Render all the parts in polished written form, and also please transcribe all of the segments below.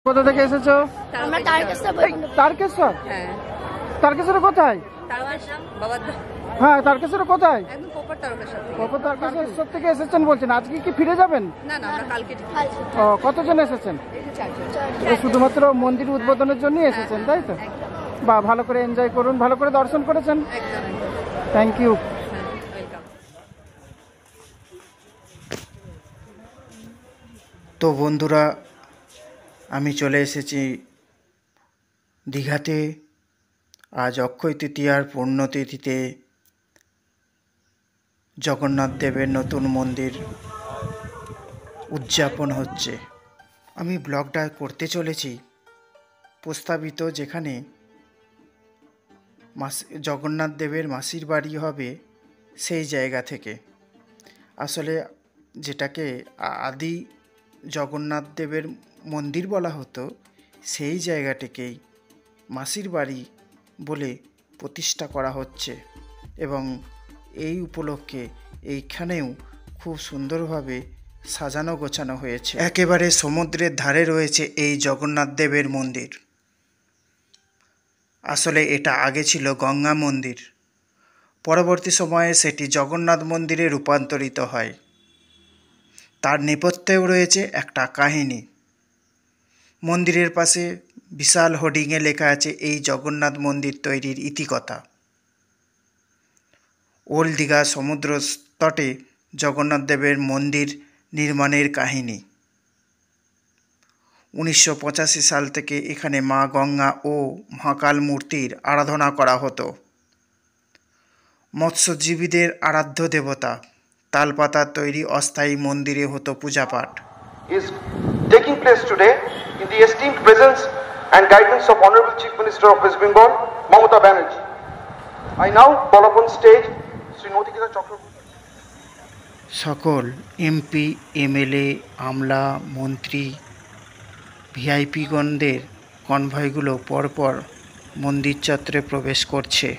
কোথা থেকে এসেছো? আমরা তারকেশ্বর। তারকেশ্বর? হ্যাঁ। তারকেশ্বরে কোথায়? হ্যাঁ, তারকেশ্বরে কোথায়? একদম প্রপার তারকেশ্বর। প্রপার তারকেশ্বর থেকে এসেছেন বলছেন। আজকে কি ফিরে যাবেন? না না, আমরা কালকে ও, কতজন এসেছেন? শুধুমাত্র মন্দির উদ্বোধনের জন্য এসেছেন, তাই তো? বা ভালো করে এনজয় করুন, ভালো করে দর্শন করেছেন। Thank you. তো বন্ধুরা, আমি চলে এসেছি দীঘাতে। আজ অক্ষয় তৃতীয়ার পুণ্যতিথিতে জগন্নাথ দেবের নতুন মন্দির উদযাপন হচ্ছে। আমি ব্লগটা করতে চলেছি প্রস্তাবিত যেখানে জগন্নাথ দেবের মাসির বাড়ি হবে সেই জায়গা থেকে। আসলে যেটাকে আদি জগন্নাথ দেবের মন্দির বলা হতো, সেই জায়গাটিকেই মাসির বাড়ি বলে প্রতিষ্ঠা করা হচ্ছে এবং এই উপলক্ষে এইখানেও খুব সুন্দরভাবে সাজানো গোছানো হয়েছে। একেবারে সমুদ্রের ধারে রয়েছে এই জগন্নাথ দেবের মন্দির। আসলে এটা আগে ছিল গঙ্গা মন্দির, পরবর্তী সময়ে সেটি জগন্নাথ মন্দিরে রূপান্তরিত হয়। তার নেপথ্যেও রয়েছে একটা কাহিনী। মন্দিরের পাশে বিশাল হোর্ডিংয়ে লেখা আছে এই জগন্নাথ মন্দির তৈরির ইতিকথা। ওল্ড দীঘা সমুদ্র তটে জগন্নাথ দেবের মন্দির নির্মাণের কাহিনী। 1985 সাল থেকে এখানে মা গঙ্গা ও মহাকাল মূর্তির আরাধনা করা হতো। মৎস্যজীবীদের আরাধ্য দেবতা তালপাতার তৈরি অস্থায়ী মন্দিরে হতো পূজাপাঠ। Is taking place today in the esteemed presence and guidance of Honorable Chief Minister of West Bengal, Mamata Banerjee. I now call upon stage Sri Natiketa Chakraborty. সকল এমপি, এমএলএ, আমলা, মন্ত্রী, ভিআইপিগণদের কনভয়গুলো পরপর মন্দির চত্বরে প্রবেশ করছে।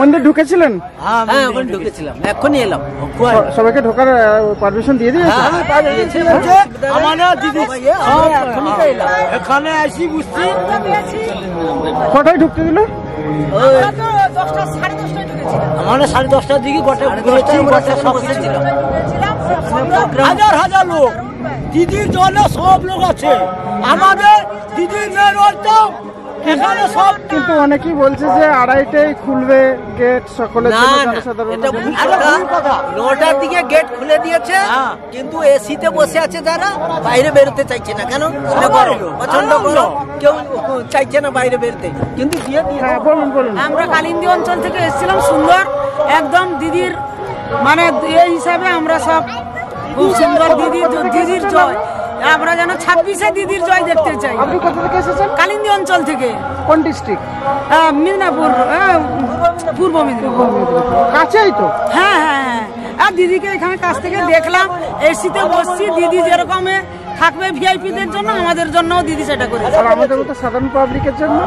মন্দির ঢুকেছিলেন? হ্যাঁ, ওখানে ঢুকেছিলাম, এখনই এলাম। সবাইকে ঢোকার পারমিশন দিয়ে দিয়েছে? এখানে আসি বুঝছি। কটায় ঢুকতে দিল? আমরা 10:30টার দিকে হাজার হাজার লোক, দিদির জন্য সব লোক আছে। আমাদের দিদির মেয়ের এখানে সব, কিন্তু অনেকেই বলছে যে 2:30টায় খুলবে গেট সকলের জন্য, জনসাধারণ। 9টার দিকে গেট খুলে দিয়েছে, কিন্তু এসিতে বসে আছে যারা, বাইরে বেরোতে চাইছে না। কেন? প্রচন্ড গরম, কেউ চাইছে না বাইরে বেরোতে। কিন্তু বলুন বলুন। আমরা কালিন্দী অঞ্চল থেকে এসেছিলাম, সুন্দর একদম দিদির মানে এই হিসাবে আমরা সব খুব সুন্দর দিদির জয়। আমরা যেন 26-এ দিদির জয় দেখতে চাই। আপনি কোথা থেকে এসেছেন? কালিন্দী অঞ্চল থেকে। কোন ডিস্ট্রিক্ট? মিদনাপুর, পূর্ব মিদনাপুর। কাছেই তো। হ্যাঁ হ্যাঁ হ্যাঁ। আর দিদিকে এখানে কাছ থেকে দেখলাম, এসিতে বসছি। দিদি যেরকম থাকবে ভিআইপিদের জন্য, আমাদের জন্য দিদি সেটা করে। আর আমাদের মতো সাধারণ পাবলিকের জন্য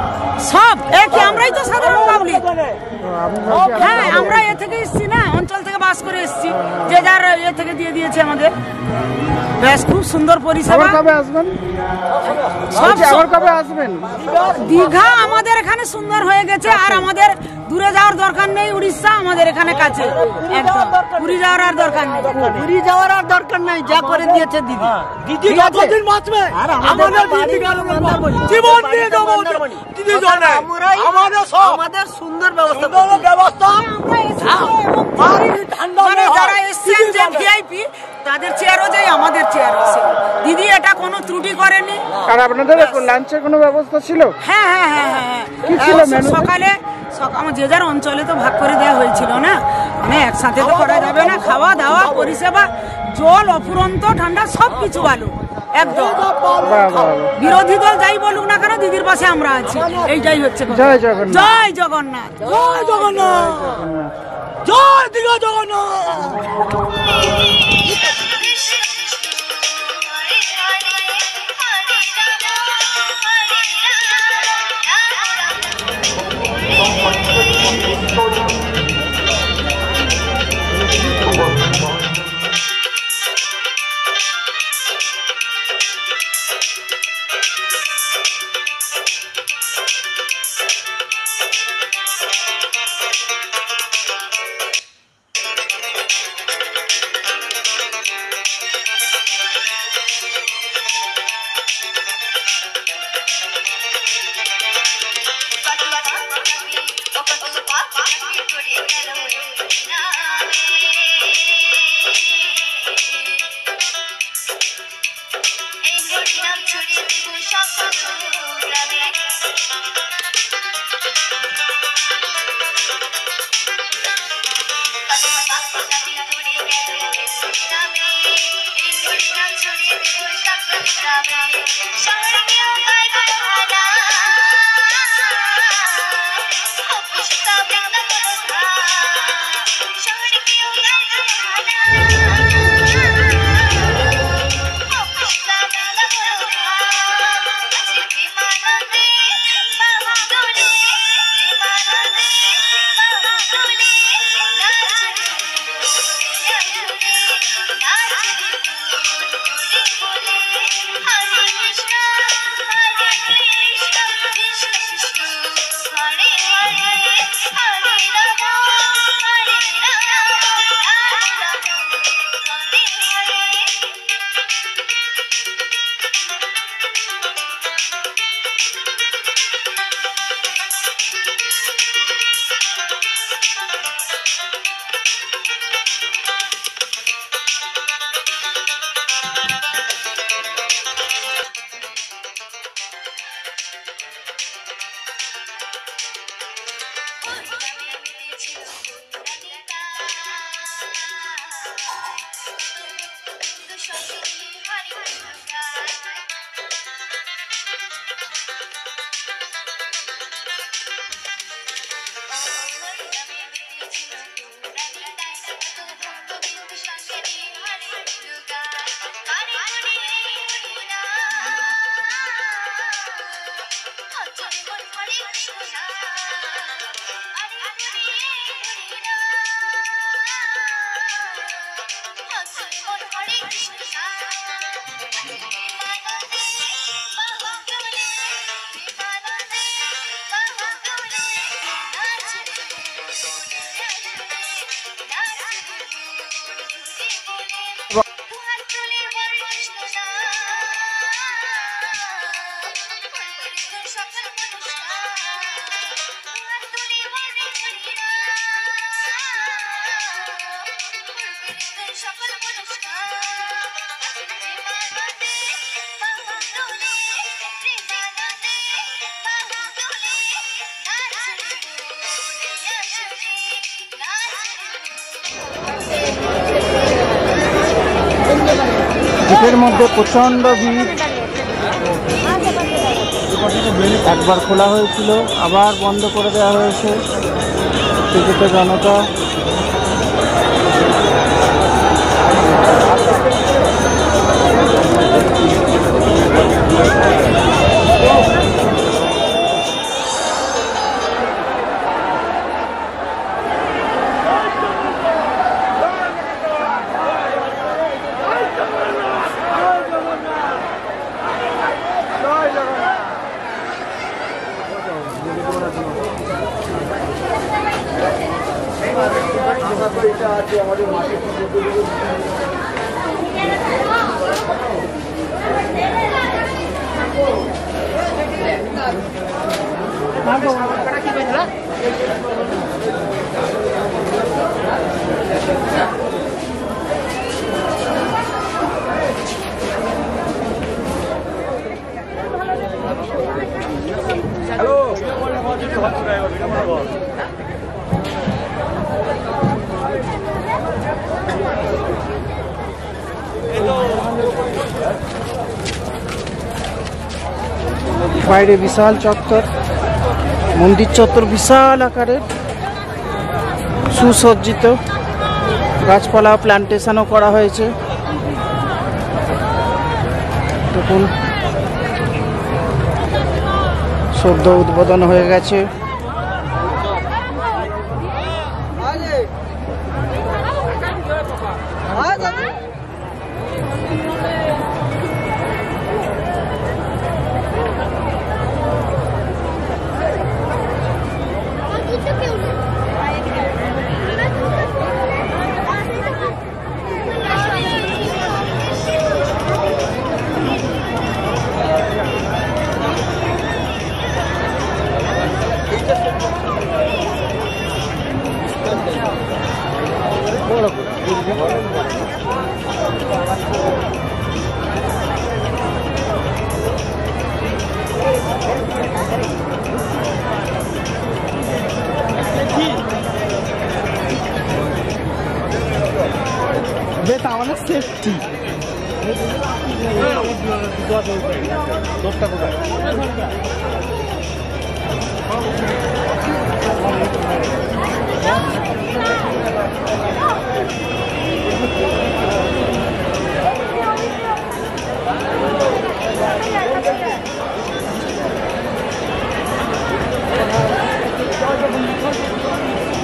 সব একই, আমরাই তো সাধারণ পাবলিক। হ্যাঁ, আমরা এ থেকে এসছি না, অঞ্চল থেকে বাস করে এসছি, যে যার এ থেকে দিয়ে দিয়েছে আমাদের। বেশ খুব সুন্দর পরিষেবা। কবে আসবেন? কবে আসবেন? দীঘা আমাদের এখানে সুন্দর হয়ে গেছে, আর আমাদের দূরে যাওয়ার দরকার নেই। উড়িষ্যা আমাদের এখানে কাছে, একদম পুরী যাওয়ার আর দরকার নেই। পুরী যাওয়ার আর দরকার নেই, যা করে দিয়েছে দিদি। দিদি যতদিন বাঁচবে আমাদের জীবন দিয়ে দেবো। দিদি জানে আমাদের সুন্দর ব্যবস্থা। মানে যারা এসছেন যে ভিআইপি, তাদের চেয়ারও যাই, আমাদের চেয়ার আছে। দিদি এটা কোনো ত্রুটি করেনি। আর আপনাদের লাঞ্চের কোনো ব্যবস্থা ছিল? হ্যাঁ হ্যাঁ হ্যাঁ হ্যাঁ। কি ছিল মেনু? সকালে আমার যে যার অঞ্চলে তো ভাগ করে দেওয়া হয়েছিল না, মানে একসাথে তো করা যাবে না। খাওয়া দাওয়া পরিষেবা, জল অফুরন্ত, ঠান্ডা, সবকিছু ভালো একদম। বিরোধী দল যাই বলুক না কেন, দিদির পাশে আমরা আছি। এইটাই হচ্ছে। জয় জগন্নাথ। জয় জগন্নাথ। জয় জগন্নাথ। জয় দীঘা জগন্নাথ। হরিনাম ছড়িয়ে দেব সকল গ্রামে ফাতেমা পাখি কাটিয়া ধরে গেল শ্রীরামে এই হরিনাম ছড়িয়ে দেব সকল গ্রামে শহরে কেউ গায় গাহানা অপুষ্টা বৃন্দাবন শহরে কেউ গায় গাহানা অপুষ্টা বৃন্দাবন আছে প্রেমানন্দে বাহু দোলে প্রেমানন্দে বাহু দোলে নাচ রে দুনিয়া জুড়ে নাচ রে বলে বলে হরে কৃষ্ণ কৃষ্ণ কৃষ্ণ হরে হরে হরে রাম রাম রাম হরে হরে জিপের মধ্যে প্রচণ্ড ভিড়। একবার খোলা হয়েছিল, আবার বন্ধ করে দেওয়া হয়েছে। টিকিটে জনতা। বাইরে বিশাল চত্বর, মন্দির চত্বর বিশাল আকারের, সুসজ্জিত, গাছপালা প্ল্যান্টেশনও করা হয়েছে। দেখুন সদ্য উদ্বোধন হয়ে গেছে।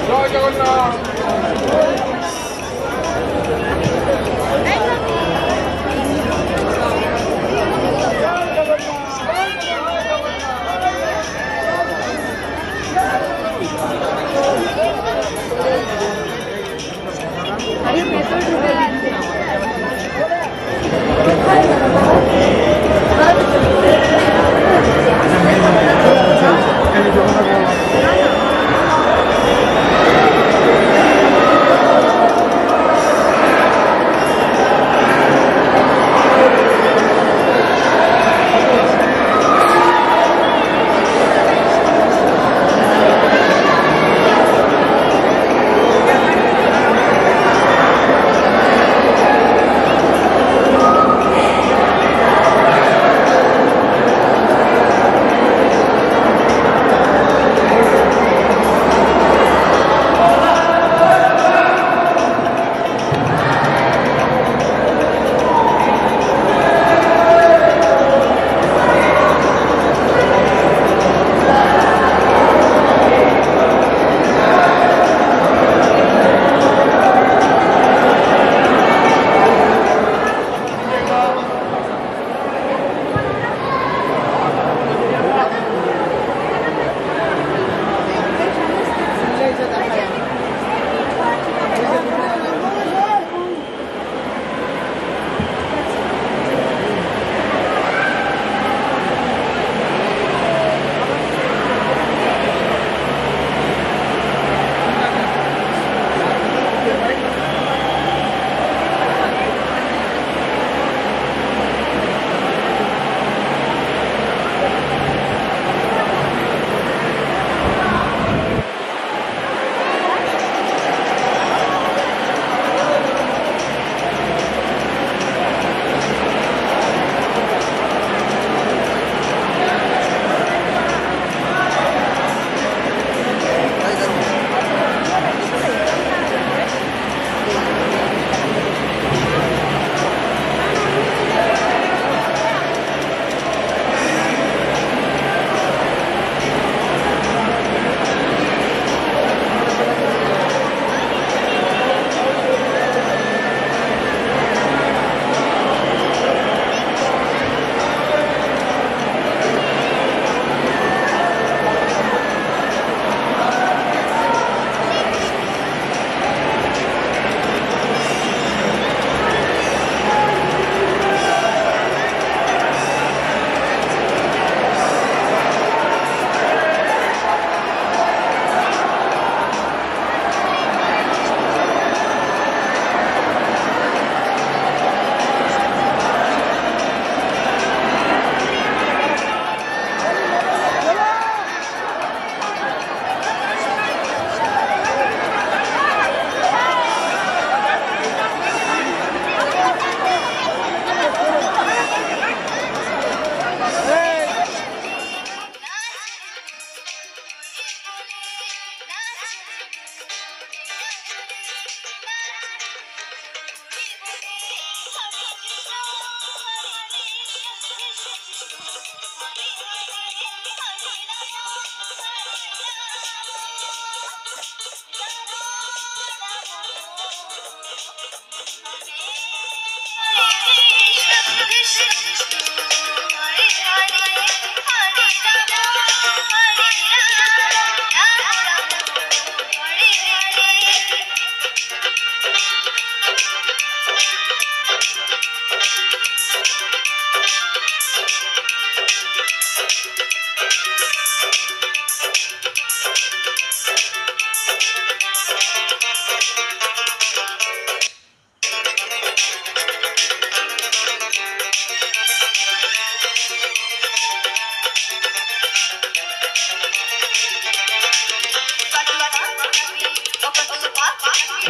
জয় জগন্নাথ।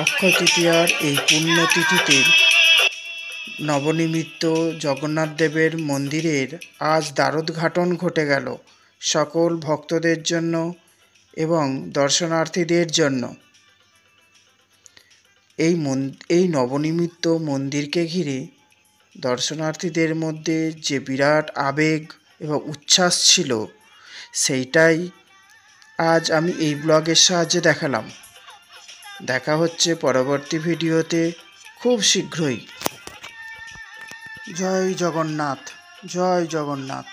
অক্ষয় তৃতীয়ার এই পুণ্যতিথিতে নবনির্মিত জগন্নাথ দেবের মন্দিরের আজ দ্বারোদ্ঘাটন ঘটে গেল সকল ভক্তদের জন্য এবং দর্শনার্থীদের জন্য। এই নবনির্মিত মন্দিরকে ঘিরে দর্শনার্থীদের মধ্যে যে বিরাট আবেগ এবং উচ্ছ্বাস ছিল, সেইটাই আজ আমি এই ব্লগের সাহায্যে দেখালাম। দেখা হচ্ছে পরবর্তী ভিডিওতে খুব শীঘ্রই। জয় জগন্নাথ, জয় জগন্নাথ।